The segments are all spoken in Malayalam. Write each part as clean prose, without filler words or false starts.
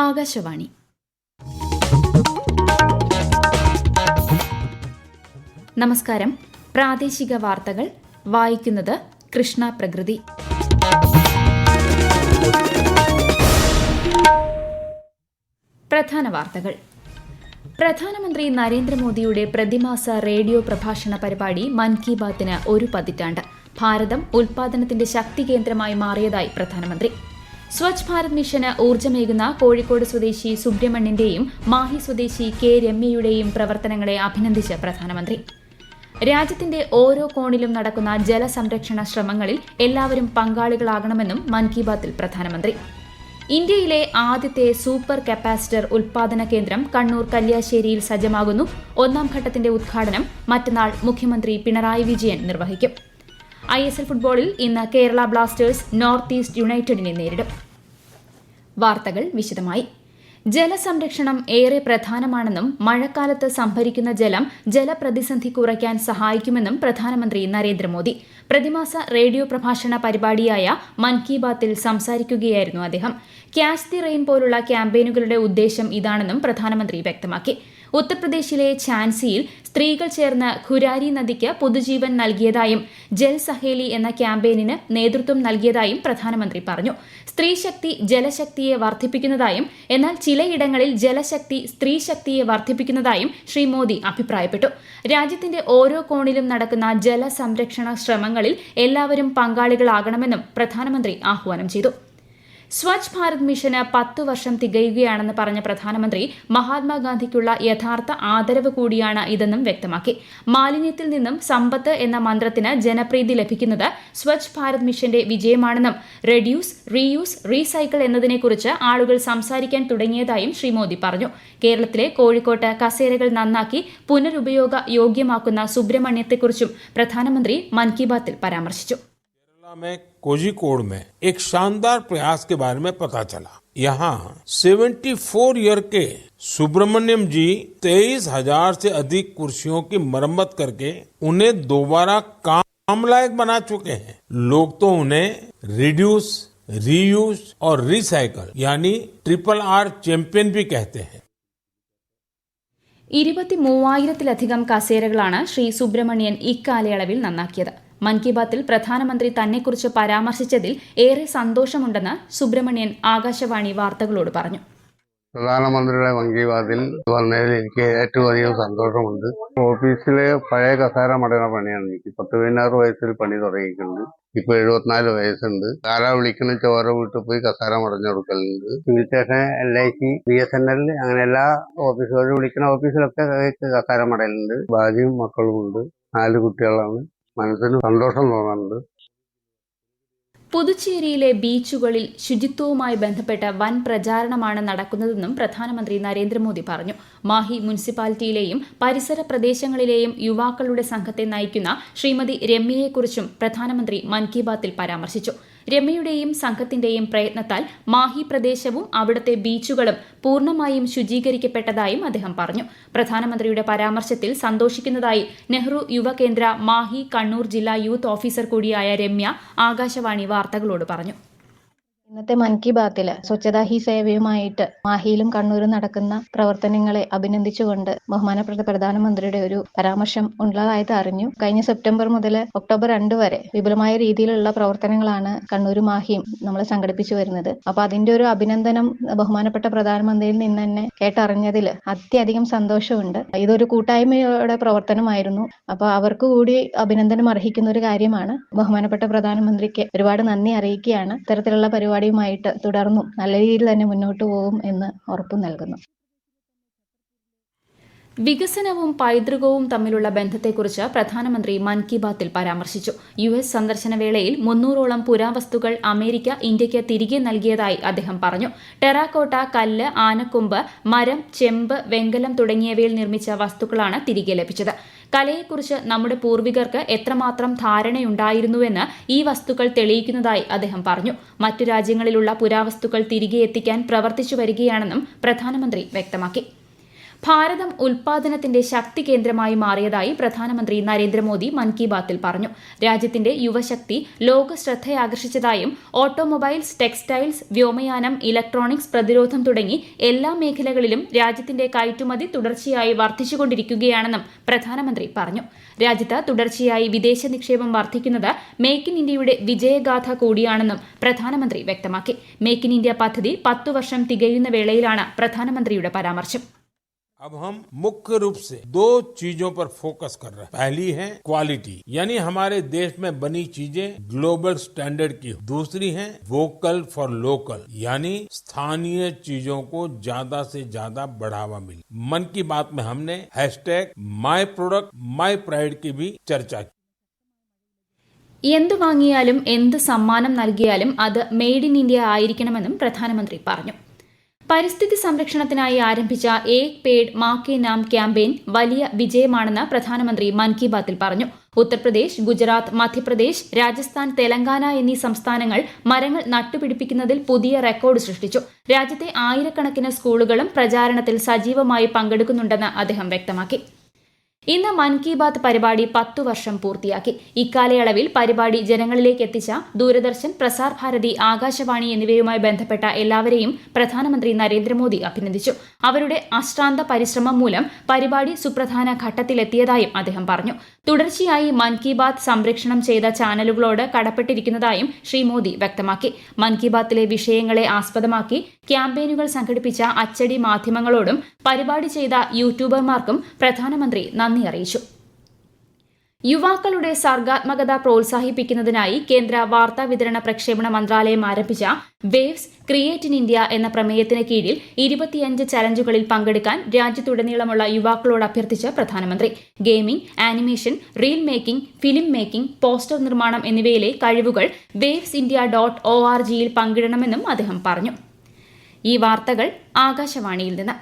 ആകാശവാണി. നമസ്കാരം. പ്രാദേശിക വാർത്തകൾ വായിക്കുന്നത് കൃഷ്ണ പ്രകൃതി. പ്രധാന വാർത്തകൾ. പ്രധാനമന്ത്രി നരേന്ദ്രമോദിയുടെ പ്രതിമാസ റേഡിയോ പ്രഭാഷണ പരിപാടി മൻ കി ബാത്തിന് ഒരു പതിറ്റാണ്ട്. ഭാരതം ഉൽപാദനത്തിന്റെ ശക്തി കേന്ദ്രമായി മാറിയതായി പ്രധാനമന്ത്രി. സ്വച്ഛ് ഭാരത് മിഷന് ഊർജ്ജമേകുന്ന കോഴിക്കോട് സ്വദേശി സുബ്രഹ്മണ്യന്റെയും മാഹി സ്വദേശി കെ രമ്യയുടെയും പ്രവർത്തനങ്ങളെ അഭിനന്ദിച്ച് പ്രധാനമന്ത്രി. രാജ്യത്തിന്റെ ഓരോ കോണിലും നടക്കുന്ന ജലസംരക്ഷണ ശ്രമങ്ങളിൽ എല്ലാവരും പങ്കാളികളാകണമെന്നും മൻ കി ബാത്തിൽ പ്രധാനമന്ത്രി. ഇന്ത്യയിലെ ആദ്യത്തെ സൂപ്പർ കപ്പാസിറ്റർ ഉൽപാദന കേന്ദ്രം കണ്ണൂർ കല്യാശ്ശേരിയിൽ സജ്ജമാകുന്നു. ഒന്നാം ഘട്ടത്തിന്റെ ഉദ്ഘാടനം മറ്റന്നാൾ മുഖ്യമന്ത്രി പിണറായി വിജയൻ നിർവഹിക്കും. ISL ഫുട്ബോളിൽ ഇന്ന് കേരള ബ്ലാസ്റ്റേഴ്സ് നോർത്ത് ഈസ്റ്റ് യുണൈറ്റഡിനെ നേരിടും. വാർത്തകൾ വിശദമായി. ജലസംരക്ഷണം ഏറെ പ്രധാനമാണെന്നും മഴക്കാലത്ത് സംഭരിക്കുന്ന ജലം ജലപ്രതിസന്ധി കുറയ്ക്കാൻ സഹായിക്കുമെന്നും പ്രധാനമന്ത്രി നരേന്ദ്രമോദി. പ്രതിമാസ റേഡിയോ പ്രഭാഷണ പരിപാടിയായ മൻ കി ബാത്തിൽ സംസാരിക്കുകയായിരുന്നു അദ്ദേഹം. ക്യാച്ച് ദി റെയിൻ പോലുള്ള ക്യാമ്പയിനുകളുടെ ഉദ്ദേശം ഇതാണെന്നും പ്രധാനമന്ത്രി വ്യക്തമാക്കി. ഉത്തർപ്രദേശിലെ ഝാൻസിയിൽ സ്ത്രീകൾ ചേർന്ന് ഖുരാരി നദിക്ക് പുതുജീവൻ നൽകിയതായും ജൽ സഹേലി എന്ന ക്യാമ്പയിനിന് നേതൃത്വം നൽകിയതായും പ്രധാനമന്ത്രി പറഞ്ഞു. സ്ത്രീശക്തി ജലശക്തിയെ വർദ്ധിപ്പിക്കുന്നതായും എന്നാൽ ചിലയിടങ്ങളിൽ ജലശക്തി സ്ത്രീശക്തിയെ വർദ്ധിപ്പിക്കുന്നതായും ശ്രീ മോദി അഭിപ്രായപ്പെട്ടു. രാജ്യത്തിന്റെ ഓരോ കോണിലും നടക്കുന്ന ജലസംരക്ഷണ ശ്രമങ്ങളിൽ എല്ലാവരും പങ്കാളികളാകണമെന്നും പ്രധാനമന്ത്രി ആഹ്വാനം ചെയ്തു. സ്വച്ഛ് ഭാരത് മിഷന് 10 വർഷം തികയുകയാണെന്ന് പറഞ്ഞ പ്രധാനമന്ത്രി മഹാത്മാഗാന്ധിക്കുള്ള യഥാർത്ഥ ആദരവ് കൂടിയാണ് ഇതെന്നും വ്യക്തമാക്കി. മാലിന്യത്തിൽ നിന്നും സമ്പത്ത് എന്ന മന്ത്രത്തിന് ജനപ്രീതി ലഭിക്കുന്നത് സ്വച്ഛ് ഭാരത് മിഷന്റെ വിജയമാണെന്നും റെഡ്യൂസ്, റീയൂസ്, റീസൈക്കിൾ എന്നതിനെക്കുറിച്ച് ആളുകൾ സംസാരിക്കാൻ തുടങ്ങിയതായും ശ്രീ മോദി പറഞ്ഞു. കേരളത്തിലെ കോഴിക്കോട്ട് കസേരകൾ നന്നാക്കി പുനരുപയോഗ യോഗ്യമാക്കുന്ന സുബ്രഹ്മണ്യത്തെക്കുറിച്ചും പ്രധാനമന്ത്രി മൻ കി ബാത്തിൽ പരാമർശിച്ചു. में कोझिकोड में एक शानदार प्रयास के बारे में पता चला. यहाँ 74 ईयर के सुब्रमण्यम जी 23,000 से अधिक कुर्सियों की मरम्मत करके उन्हें दोबारा काम लायक बना चुके हैं. लोग तो उन्हें रिड्यूस, रीयूज और रिसाइकल यानी RRR चैंपियन भी कहते हैं. 23,000-ലധികം കസേരകളാണ് ശ്രീ സുബ്രഹ്മണ്യൻ ഇക്കാലയളവിൽ നന്നാക്കിയത്. മൻ കി ബാത്തിൽ പ്രധാനമന്ത്രി തന്നെക്കുറിച്ച് പരാമർശിച്ചതിൽ ഏറെ സന്തോഷമുണ്ടെന്ന് സുബ്രഹ്മണ്യൻ ആകാശവാണി വാർത്തകളോട് പറഞ്ഞു. പ്രധാനമന്ത്രിയുടെ മൻ കി ബാത്തിൽ വന്നതിൽ എനിക്ക് ഏറ്റവും അധികം സന്തോഷമുണ്ട്. ഓഫീസിലെ പഴയ കസേര മടങ്ങുന്ന പണിയാണ് എനിക്ക്. 16 വയസ്സിൽ പണി തുടങ്ങിയിട്ടുണ്ട്. ഇപ്പൊ 74 വയസ്സുണ്ട്. ആരാ വിളിക്കുന്ന ചോര വീട്ടിൽ പോയി കസേര മടഞ്ഞു കൊടുക്കലുണ്ട്. സിവിൽ സ്റ്റേഷൻ, LIC, BSNL അങ്ങനെ എല്ലാ ഓഫീസുകളിലും വിളിക്കുന്ന ഓഫീസിലൊക്കെ കസേര മടലുണ്ട്. ഭാര്യയും മക്കളും ഉണ്ട്. 4 കുട്ടികളാണ്. മനസ്സിന് സന്തോഷം തോന്നുന്നുണ്ട്. പുതുച്ചേരിയിലെ ബീച്ചുകളിൽ ശുചിത്വവുമായി ബന്ധപ്പെട്ട വൻ പ്രചാരണമാണ് നടക്കുന്നതെന്നും പ്രധാനമന്ത്രി നരേന്ദ്രമോദി പറഞ്ഞു. മാഹി മുനിസിപ്പാലിറ്റിയിലെയും പരിസര പ്രദേശങ്ങളിലെയും യുവാക്കളുടെ സംഘത്തെ നയിക്കുന്ന ശ്രീമതി രമ്യയെക്കുറിച്ചും പ്രധാനമന്ത്രി മൻ കി ബാത്തിൽ പരാമർശിച്ചു. രമ്യയുടെയും സംഘത്തിന്റെയും പ്രയത്നത്താൽ മാഹി പ്രദേശവും അവിടുത്തെ ബീച്ചുകളും പൂർണ്ണമായും ശുചീകരിക്കപ്പെട്ടതായും അദ്ദേഹം പറഞ്ഞു. പ്രധാനമന്ത്രിയുടെ പരാമർശത്തിൽ സന്തോഷിക്കുന്നതായി നെഹ്റു യുവകേന്ദ്ര മാഹി കണ്ണൂർ ജില്ലാ യൂത്ത് ഓഫീസർ കൂടിയായ രമ്യ ആകാശവാണി വാർത്തകളോട് പറഞ്ഞു. ഇന്നത്തെ മൻ കി ബാത്തിൽ സ്വച്ഛതാ ഹി സേവയുമായിട്ട് മാഹിയിലും കണ്ണൂരും നടക്കുന്ന പ്രവർത്തനങ്ങളെ അഭിനന്ദിച്ചുകൊണ്ട് ബഹുമാനപ്പെട്ട പ്രധാനമന്ത്രിയുടെ ഒരു പരാമർശം ഉള്ളതായിട്ട് അറിഞ്ഞു. കഴിഞ്ഞ സെപ്റ്റംബർ മുതൽ ഒക്ടോബർ 2 വരെ വിപുലമായ രീതിയിലുള്ള പ്രവർത്തനങ്ങളാണ് കണ്ണൂരും മാഹിയും നമ്മൾ സംഘടിപ്പിച്ചു വരുന്നത്. അപ്പൊ അതിന്റെ ഒരു അഭിനന്ദനം ബഹുമാനപ്പെട്ട പ്രധാനമന്ത്രിയിൽ നിന്ന് തന്നെ കേട്ടറിഞ്ഞതിൽ അത്യധികം സന്തോഷമുണ്ട്. ഇതൊരു കൂട്ടായ്മയുടെ പ്രവർത്തനമായിരുന്നു. അപ്പൊ അവർക്ക് കൂടി അഭിനന്ദനം അർഹിക്കുന്ന ഒരു കാര്യമാണ്. ബഹുമാനപ്പെട്ട പ്രധാനമന്ത്രിക്ക് ഒരുപാട് നന്ദി അറിയിക്കുകയാണ്. ഇത്തരത്തിലുള്ള പരിപാടിയുമായിട്ട് തുടർന്നും നല്ല രീതിയിൽ തന്നെ മുന്നോട്ട് പോകും എന്ന് ഉറപ്പു നൽകുന്നു. വികസനവും പൈതൃകവും തമ്മിലുള്ള ബന്ധത്തെക്കുറിച്ച് പ്രധാനമന്ത്രി മൻ കി ബാത്തിൽ പരാമർശിച്ചു. US സന്ദർശന വേളയിൽ 300ഓളം പുരാവസ്തുക്കൾ അമേരിക്ക ഇന്ത്യയ്ക്ക് തിരികെ നൽകിയതായി അദ്ദേഹം പറഞ്ഞു. ടെറാക്കോട്ട, കല്ല്, ആനക്കൊമ്പ്, മരം, ചെമ്പ്, വെങ്കലം തുടങ്ങിയവയിൽ നിർമ്മിച്ച വസ്തുക്കളാണ് തിരികെ ലഭിച്ചത്. കലയെക്കുറിച്ച് നമ്മുടെ പൂർവികർക്ക് എത്രമാത്രം ധാരണയുണ്ടായിരുന്നുവെന്ന് ഈ വസ്തുക്കൾ തെളിയിക്കുന്നതായി അദ്ദേഹം പറഞ്ഞു. മറ്റു രാജ്യങ്ങളിലുള്ള പുരാവസ്തുക്കൾ തിരികെ എത്തിക്കാൻ പ്രവർത്തിച്ചു വരികയാണെന്നും പ്രധാനമന്ത്രി വ്യക്തമാക്കി. ഭാരതം ഉൽപാദനത്തിന്റെ ശക്തി കേന്ദ്രമായി മാറിയതായി പ്രധാനമന്ത്രി നരേന്ദ്രമോദി മൻ കി ബാത്തിൽ പറഞ്ഞു. രാജ്യത്തിന്റെ യുവശക്തി ലോക ശ്രദ്ധയാകർഷിച്ചതായും ഓട്ടോമൊബൈൽസ്, ടെക്സ്റ്റൈൽസ്, വ്യോമയാനം, ഇലക്ട്രോണിക്സ്, പ്രതിരോധം തുടങ്ങി എല്ലാ മേഖലകളിലും രാജ്യത്തിന്റെ കയറ്റുമതി തുടർച്ചയായി വർദ്ധിച്ചുകൊണ്ടിരിക്കുകയാണെന്നും പ്രധാനമന്ത്രി പറഞ്ഞു. രാജ്യത്ത് തുടർച്ചയായി വിദേശ നിക്ഷേപം വർദ്ധിക്കുന്നത് മേക്ക് ഇൻ ഇന്ത്യയുടെ വിജയഗാഥ കൂടിയാണെന്നും പ്രധാനമന്ത്രി വ്യക്തമാക്കി. മേക്ക് ഇൻ ഇന്ത്യ പദ്ധതി 10 വർഷം തികയുന്ന വേളയിലാണ് പ്രധാനമന്ത്രിയുടെ പരാമർശം. अब हम मुख्य रूप से 2 चीजों पर फोकस कर रहे हैं. पहली है क्वालिटी, यानी हमारे देश में बनी चीजें ग्लोबल स्टैंडर्ड की. दूसरी है वोकल फॉर लोकल, यानी स्थानीय चीजों को ज्यादा से ज्यादा बढ़ावा मिले. मन की बात में हमने #माय प्रोडक्ट माय प्राइड की भी चर्चा की. എന്തു വാങ്ങിയാലും എന്ത് സമ്മാനം നൽകിയാലും അത് മെയ്ഡ് ഇൻ ഇന്ത്യ ആയിരിക്കണമെന്നും പ്രധാനമന്ത്രി പറഞ്ഞു. പരിസ്ഥിതി സംരക്ഷണത്തിനായി ആരംഭിച്ച ഏക് പേഡ് മാ കെ നാം ക്യാമ്പയിൻ വലിയ വിജയമാണെന്ന് പ്രധാനമന്ത്രി മൻ കി ബാത്തിൽ പറഞ്ഞു. ഉത്തർപ്രദേശ്, ഗുജറാത്ത്, മധ്യപ്രദേശ്, രാജസ്ഥാൻ, തെലങ്കാന എന്നീ സംസ്ഥാനങ്ങൾ മരങ്ങൾ നട്ടുപിടിപ്പിക്കുന്നതിൽ പുതിയ റെക്കോർഡ് സൃഷ്ടിച്ചു. രാജ്യത്തെ ആയിരക്കണക്കിന് സ്കൂളുകളും പ്രചാരണത്തിൽ സജീവമായി പങ്കെടുക്കുന്നുണ്ടെന്ന് അദ്ദേഹം വ്യക്തമാക്കി. ഇന്ന് മൻ കി ബാത്ത് പരിപാടി 10 വർഷം പൂർത്തിയാക്കി. ഇക്കാലയളവിൽ പരിപാടി ജനങ്ങളിലേക്ക് എത്തിച്ച ദൂരദർശൻ, പ്രസാർ ഭാരതി, ആകാശവാണി എന്നിവയുമായി ബന്ധപ്പെട്ട എല്ലാവരെയും പ്രധാനമന്ത്രി നരേന്ദ്രമോദി അഭിനന്ദിച്ചു. അവരുടെ അശ്രാന്ത പരിശ്രമം മൂലം പരിപാടി സുപ്രധാന ഘട്ടത്തിലെത്തിയതായും അദ്ദേഹം പറഞ്ഞു. തുടർച്ചയായി മൻ കി ബാത്ത് സംപ്രേഷണം ചെയ്ത ചാനലുകളോട് കടപ്പെട്ടിരിക്കുന്നതായും ശ്രീ മോദി വ്യക്തമാക്കി. മൻ കി ബാത്തിലെ വിഷയങ്ങളെ ആസ്പദമാക്കി ക്യാമ്പയിനുകൾ സംഘടിപ്പിച്ച അച്ചടി മാധ്യമങ്ങളോടും പരിപാടി ചെയ്ത യൂട്യൂബർമാർക്കും പ്രധാനമന്ത്രി നന്ദി അറിയിച്ചു. യുവാക്കളുടെ സർഗാത്മകത പ്രോത്സാഹിപ്പിക്കുന്നതിനായി കേന്ദ്ര വാർത്താ വിതരണ പ്രക്ഷേപണ മന്ത്രാലയം ആരംഭിച്ച വേവ്സ് ക്രിയേറ്റ് ഇൻ ഇന്ത്യ എന്ന പ്രമേയത്തിന് കീഴിൽ 25 ചലഞ്ചുകളിൽ പങ്കെടുക്കാൻ രാജ്യത്തുടനീളമുള്ള യുവാക്കളോട് അഭ്യർത്ഥിച്ച് പ്രധാനമന്ത്രി. Gaming, animation, reel making, film making, poster നിർമ്മാണം എന്നിവയിലെ കഴിവുകൾ wavesIndia.org യിൽ പങ്കിടണമെന്നും അദ്ദേഹം പറഞ്ഞു. ഈ വാർത്തകൾ ആകാശവാണിയിൽ നിന്ന്.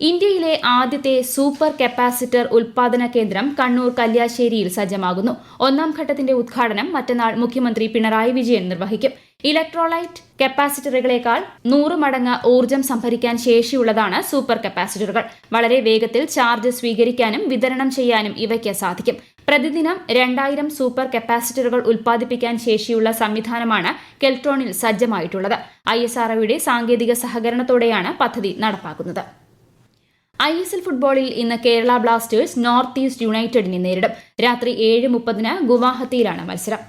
ഇന്ത്യയിലെ ആദ്യത്തെ സൂപ്പർ കപ്പാസിറ്റർ ഉൽപാദന കേന്ദ്രം കണ്ണൂർ കല്യാശ്ശേരിയിൽ സജ്ജമാകുന്നു. 1ാം ഘട്ടത്തിന്റെ ഉദ്ഘാടനം മറ്റന്നാൾ മുഖ്യമന്ത്രി പിണറായി വിജയൻ നിർവഹിക്കും. ഇലക്ട്രോലൈറ്റ് കപ്പാസിറ്ററുകളേക്കാൾ 100 മടങ്ങ് ഊർജ്ജം സംഭരിക്കാൻ ശേഷിയുള്ളതാണ് സൂപ്പർ കപ്പാസിറ്ററുകൾ. വളരെ വേഗത്തിൽ ചാർജ് സ്വീകരിക്കാനും വിതരണം ചെയ്യാനും ഇവയ്ക്ക് സാധിക്കും. പ്രതിദിനം 2000 സൂപ്പർ കപ്പാസിറ്ററുകൾ ഉൽപ്പാദിപ്പിക്കാൻ ശേഷിയുള്ള സംവിധാനമാണ് കെൽട്രോണിൽ സജ്ജമായിട്ടുള്ളത്. ISROയുടെ സാങ്കേതിക സഹകരണത്തോടെയാണ് പദ്ധതി നടപ്പാക്കുന്നത്. ISL ഫുട്ബോളിൽ ഇന്ന് കേരള ബ്ലാസ്റ്റേഴ്സ് നോർത്ത് ഈസ്റ്റ് യുണൈറ്റഡിനെ നേരിടും. രാത്രി 7:30 ഗുവാഹത്തിയിലാണ് മത്സരം.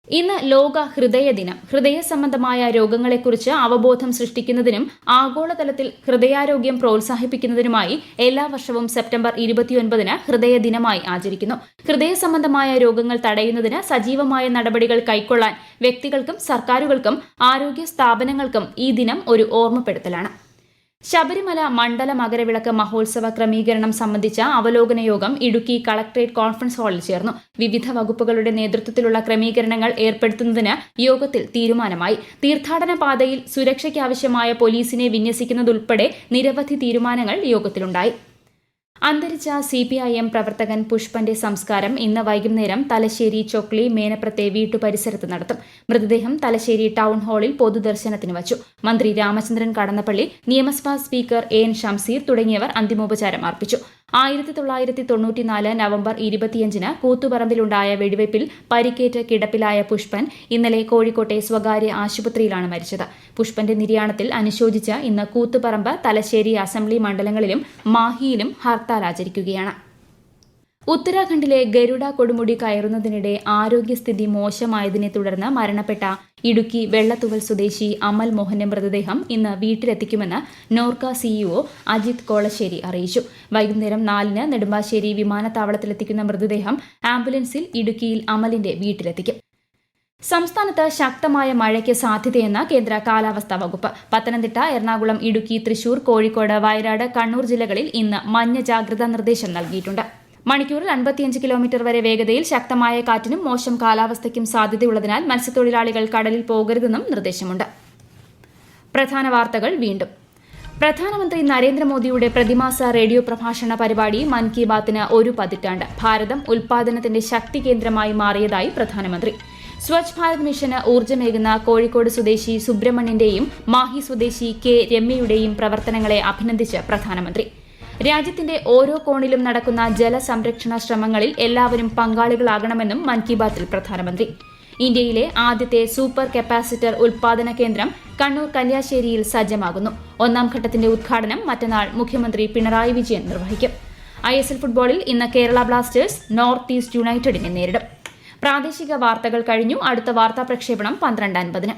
ഇന്ന് ലോക ഹൃദയ ദിനം. ഹൃദയ സംബന്ധമായ രോഗങ്ങളെക്കുറിച്ച് അവബോധം സൃഷ്ടിക്കുന്നതിനും ആഗോളതലത്തിൽ ഹൃദയാരോഗ്യം പ്രോത്സാഹിപ്പിക്കുന്നതിനുമായി എല്ലാ വർഷവും സെപ്റ്റംബർ 29 ഹൃദയ ദിനമായി ആചരിക്കുന്നു. ഹൃദയ സംബന്ധമായ രോഗങ്ങൾ തടയുന്നതിന് സജീവമായ നടപടികൾ കൈക്കൊള്ളാൻ വ്യക്തികൾക്കും സർക്കാരുകൾക്കും ആരോഗ്യ സ്ഥാപനങ്ങൾക്കും ഈ ദിനം ഒരു ഓർമ്മപ്പെടുത്തലാണ്. ശബരിമല മണ്ഡല മകരവിളക്ക് മഹോത്സവ ക്രമീകരണം സംബന്ധിച്ച അവലോകന യോഗം ഇടുക്കി കളക്ടറേറ്റ് കോൺഫറൻസ് ഹാളിൽ ചേർന്നു. വിവിധ വകുപ്പുകളുടെ നേതൃത്വത്തിലുള്ള ക്രമീകരണങ്ങൾ ഏർപ്പെടുത്തുന്നതിന് യോഗത്തിൽ തീരുമാനമായി. തീർത്ഥാടന പാതയിൽ സുരക്ഷയ്ക്കാവശ്യമായ പോലീസിനെ വിന്യസിക്കുന്നതുൾപ്പെടെ നിരവധി തീരുമാനങ്ങൾ യോഗത്തിലുണ്ടായി. അന്തരിച്ച CPIM പ്രവർത്തകൻ പുഷ്പന്റെ സംസ്കാരം ഇന്ന് വൈകുന്നേരം തലശ്ശേരി ചൊക്ലി മേനപ്രത്തെ വീട്ടുപരിസരത്ത് നടത്തും. മൃതദേഹം തലശ്ശേരി ടൗൺ ഹാളിൽ പൊതുദർശനത്തിന് വച്ചു. മന്ത്രി രാമചന്ദ്രൻ കടന്നപ്പള്ളി, നിയമസഭാ സ്പീക്കർ AN ഷംസീർ തുടങ്ങിയവർ അന്തിമോപചാരം അർപ്പിച്ചു. 1994 നവംബർ 25 കൂത്തുപറമ്പിലുണ്ടായ വെടിവയ്പിൽ പരിക്കേറ്റ് കിടപ്പിലായ പുഷ്പൻ ഇന്നലെ കോഴിക്കോട്ടെ സ്വകാര്യ ആശുപത്രിയിലാണ് മരിച്ചത്. പുഷ്പന്റെ നിര്യാണത്തിൽ അനുശോചിച്ച് ഇന്ന് കൂത്തുപറമ്പ്, തലശ്ശേരി അസംബ്ലി മണ്ഡലങ്ങളിലും മാഹിയിലും ഹർത്താൽ ആചരിക്കുകയാണ്. ഉത്തരാഖണ്ഡിലെ ഗരുഡ കൊടുമുടി കയറുന്നതിനിടെ ആരോഗ്യസ്ഥിതി മോശമായതിനെ തുടർന്ന് മരണപ്പെട്ട ഇടുക്കി വെള്ളത്തുവൽ സ്വദേശി അമൽ മോഹന്റെ മൃതദേഹം ഇന്ന് വീട്ടിലെത്തിക്കുമെന്ന് നോർക്ക CEO അജിത് കോളശ്ശേരി അറിയിച്ചു. വൈകുന്നേരം 4 നെടുമ്പാശ്ശേരി വിമാനത്താവളത്തിലെത്തിക്കുന്ന മൃതദേഹം ആംബുലൻസിൽ ഇടുക്കിയിൽ അമലിന്റെ വീട്ടിലെത്തിക്കും. സംസ്ഥാനത്ത് ശക്തമായ മഴയ്ക്ക് സാധ്യതയെന്ന് കേന്ദ്ര കാലാവസ്ഥാ വകുപ്പ്. പത്തനംതിട്ട, എറണാകുളം, ഇടുക്കി, തൃശൂർ, കോഴിക്കോട്, വയനാട്, കണ്ണൂർ ജില്ലകളിൽ ഇന്ന് മഞ്ഞ ജാഗ്രതാ നിർദ്ദേശം നൽകിയിട്ടുണ്ട്. മണിക്കൂറിൽ 55 കിലോമീറ്റർ വരെ വേഗതയിൽ ശക്തമായ കാറ്റിനും മോശം കാലാവസ്ഥയ്ക്കും സാധ്യതയുള്ളതിനാൽ മത്സ്യത്തൊഴിലാളികൾ കടലിൽ പോകരുതെന്നും നിർദ്ദേശമുണ്ട്. പ്രധാന വാർത്തകൾ വീണ്ടും. പ്രധാനമന്ത്രി നരേന്ദ്രമോദിയുടെ പ്രതിമാസ റേഡിയോ പ്രഭാഷണ പരിപാടി മൻ കി ബാത്തിന് 1 പതിറ്റാണ്ട്. ഭാരതം ഉൽപാദനത്തിന്റെ ശക്തി കേന്ദ്രമായി മാറിയതായി പ്രധാനമന്ത്രി. സ്വച്ഛ് ഭാരത് മിഷന് ഊർജ്ജമേകുന്ന കോഴിക്കോട് സ്വദേശി സുബ്രഹ്മണ്യന്റെയും മാഹി സ്വദേശി K രമ്യയുടെയും പ്രവർത്തനങ്ങളെ അഭിനന്ദിച്ച് പ്രധാനമന്ത്രി. രാജ്യത്തിന്റെ ഓരോ കോണിലും നടക്കുന്ന ജലസംരക്ഷണ ശ്രമങ്ങളിൽ എല്ലാവരും പങ്കാളികളാകണമെന്നും മൻ കി ബാത്തിൽ പ്രധാനമന്ത്രി. ഇന്ത്യയിലെ ആദ്യത്തെ സൂപ്പർ കപ്പാസിറ്റർ ഉൽപാദന കേന്ദ്രം കണ്ണൂർ കല്യാശ്ശേരിയിൽ സജ്ജമാകുന്നു. 1ാം ഘട്ടത്തിന്റെ ഉദ്ഘാടനം മറ്റന്നാൾ മുഖ്യമന്ത്രി പിണറായി വിജയൻ നിർവഹിക്കും. ISL ഫുട്ബോളിൽ ഇന്ന് കേരള ബ്ലാസ്റ്റേഴ്സ് നോർത്ത് ഈസ്റ്റ് യുണൈറ്റഡിനെ നേരിടും. പ്രാദേശിക വാർത്തകൾ കഴിഞ്ഞു. അടുത്ത വാർത്താ പ്രക്ഷേപണം 12:50.